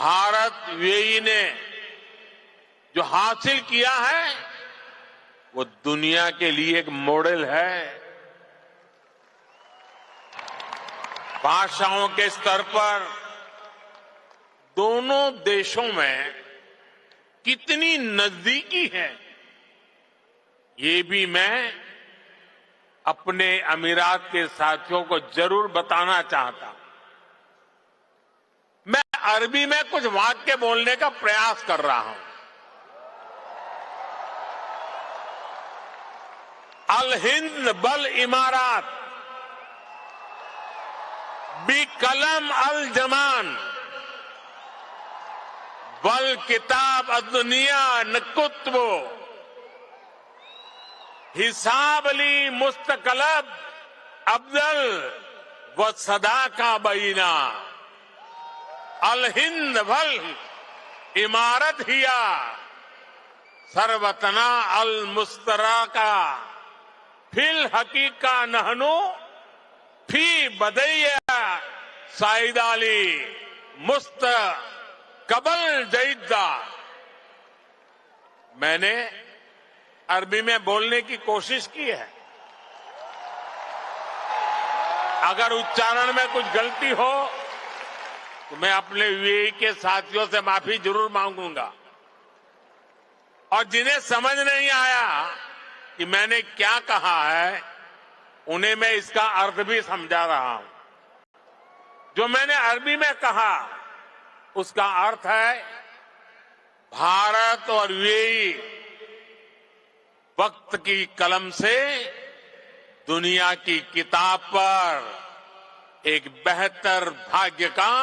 Bharat UAE ने जो हासिल किया है वो दुनिया के लिए एक मॉडल है। भाषाओं के स्तर पर दोनों देशों में कितनी नजदीकी है, ये भी मैं अपने अमीरात के साथियों को जरूर बताना चाहता हूं। मैं अरबी में कुछ वाक्य बोलने का प्रयास कर रहा हूं। अल हिंद बल इमारात बी कलम अल जमान बल किताब अदुनिया नकुत्बो हिसाब अली मुस्तकलब अब्दल व सदा का बीना अल हिंद बल इमारत हिया सरवतना अल मुस्तरा का फिल हकीका नहनो फी बदैया साइदाली मुस्त कबल जईदा। मैंने अरबी में बोलने की कोशिश की है। अगर उच्चारण में कुछ गलती हो तो मैं अपने यूएई के साथियों से माफी जरूर मांगूंगा, और जिन्हें समझ नहीं आया कि मैंने क्या कहा है उन्हें मैं इसका अर्थ भी समझा रहा हूं। जो मैंने अरबी में कहा उसका अर्थ है भारत और यूएई वक्त की कलम से दुनिया की किताब पर एक बेहतर भाग्य का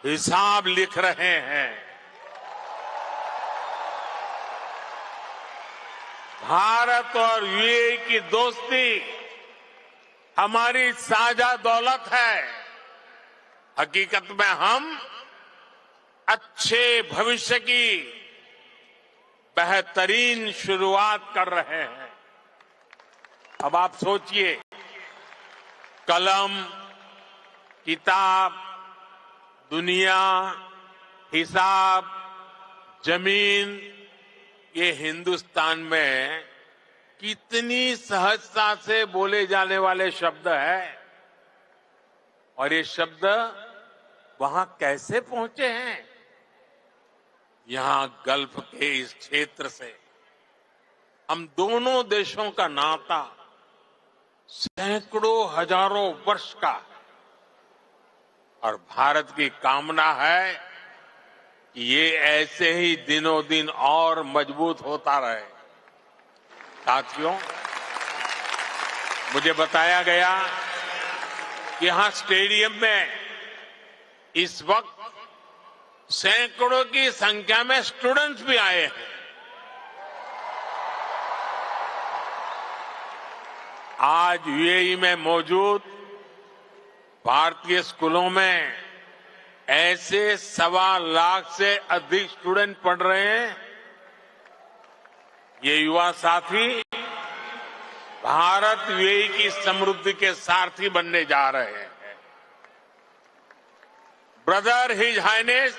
हिसाब लिख रहे हैं। भारत और यूएई की दोस्ती हमारी साझा दौलत है। हकीकत में हम अच्छे भविष्य की बेहतरीन शुरुआत कर रहे हैं। अब आप सोचिए, कलम, किताब, दुनिया, हिसाब, जमीन, ये हिंदुस्तान में कितनी सहजता से बोले जाने वाले शब्द हैं, और ये शब्द वहां कैसे पहुंचे हैं? यहां गल्फ के इस क्षेत्र से हम दोनों देशों का नाता सैकड़ों हजारों वर्ष का है, और भारत की कामना है कि ये ऐसे ही दिनों दिन और मजबूत होता रहे। साथियों, मुझे बताया गया कि यहां स्टेडियम में इस वक्त सैकड़ों की संख्या में स्टूडेंट्स भी आए हैं। आज यूएई में मौजूद भारतीय स्कूलों में ऐसे 1.25 लाख से अधिक स्टूडेंट पढ़ रहे हैं। ये युवा साथी भारत यूएई की समृद्धि के सारथी बनने जा रहे हैं। Brother his highness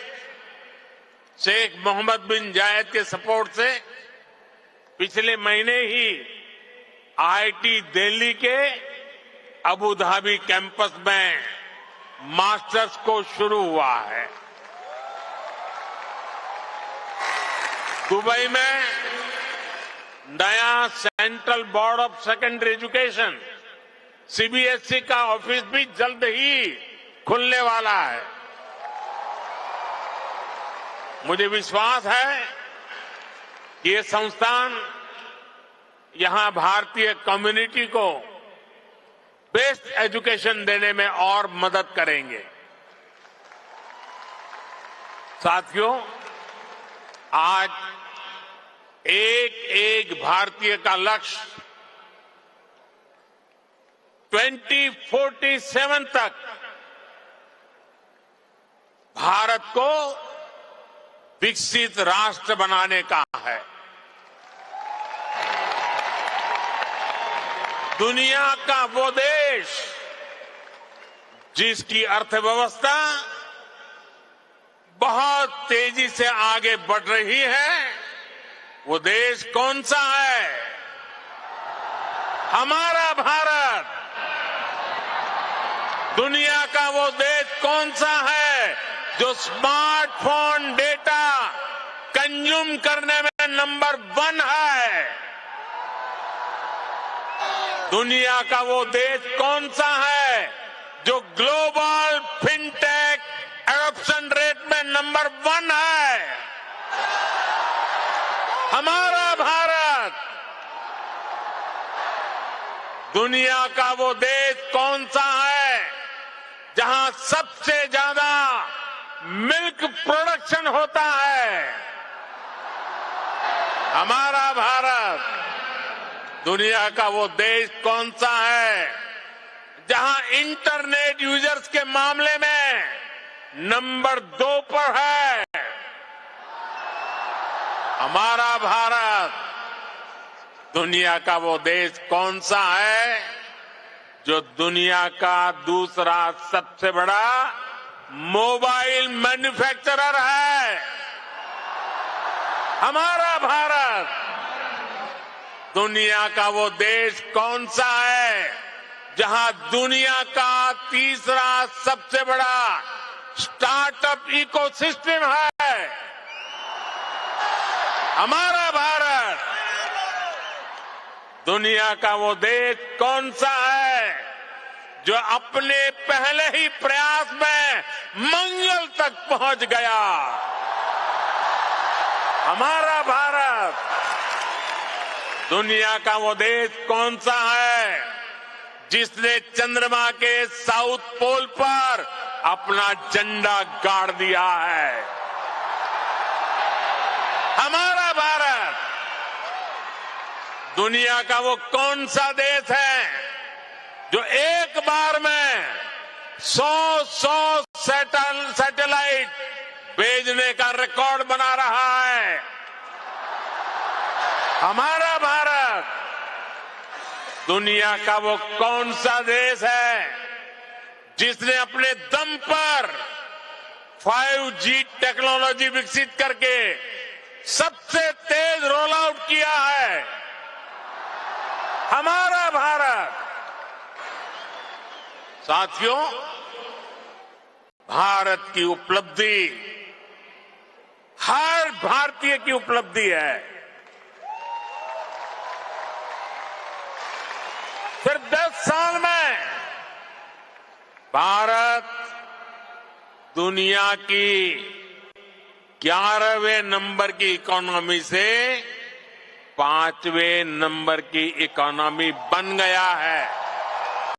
Sheikh Mohammed bin Zayed के सपोर्ट से पिछले महीने ही आईआईटी दिल्ली के अबू धाबी कैंपस में मास्टर्स कोर्स शुरू हुआ है। दुबई में नया central board of secondary education CBSE का ऑफिस भी जल्द ही खुलने वाला है। मुझे विश्वास है कि ये संस्थान यहां भारतीय कम्युनिटी को बेस्ट एजुकेशन देने में और मदद करेंगे। साथियों, आज एक एक भारतीय का लक्ष्य 2047 तक भारत को विकसित राष्ट्र बनाने का है। दुनिया का वो देश जिसकी अर्थव्यवस्था बहुत तेजी से आगे बढ़ रही है, वो देश कौन सा है? हमारा भारत। दुनिया का वो देश कौन सा है जो स्मार्टफोन डेटा कंज्यूम करने में नंबर 1 है? दुनिया का वो देश कौन सा है जो ग्लोबल फिनटेक एडॉप्शन रेट में नंबर 1 है? हमारा भारत। दुनिया का वो देश कौन सा है जहां सबसे ज्यादा मिल्क प्रोडक्शन होता है? हमारा भारत। दुनिया का वो देश कौन सा है जहां इंटरनेट यूजर्स के मामले में नंबर 2 पर है? हमारा भारत। दुनिया का वो देश कौन सा है जो दुनिया का दूसरा सबसे बड़ा मोबाइल मैन्युफैक्चरर है? हमारा भारत। दुनिया का वो देश कौन सा है जहां दुनिया का तीसरा सबसे बड़ा स्टार्टअप इकोसिस्टम है? हमारा भारत। दुनिया का वो देश कौन सा है जो अपने पहले ही प्रयास में मंगल तक पहुंच गया? हमारा भारत। दुनिया का वो देश कौन सा है जिसने चंद्रमा के साउथ पोल पर अपना झंडा गाड़ दिया है? हमारा भारत। दुनिया का वो कौन सा देश है जो एक बार में 100 सैटेलाइट भेजने का रिकॉर्ड बना रहा है? हमारा भारत। दुनिया का वो कौन सा देश है जिसने अपने दम पर 5G टेक्नोलॉजी विकसित करके सबसे तेज रोल आउट किया है? हमारा भारत। साथियों, भारत की उपलब्धि हर भारतीय की उपलब्धि है। सिर्फ 10 साल में भारत दुनिया की 11वें नंबर की इकोनॉमी से 5वें नंबर की इकोनॉमी बन गया है।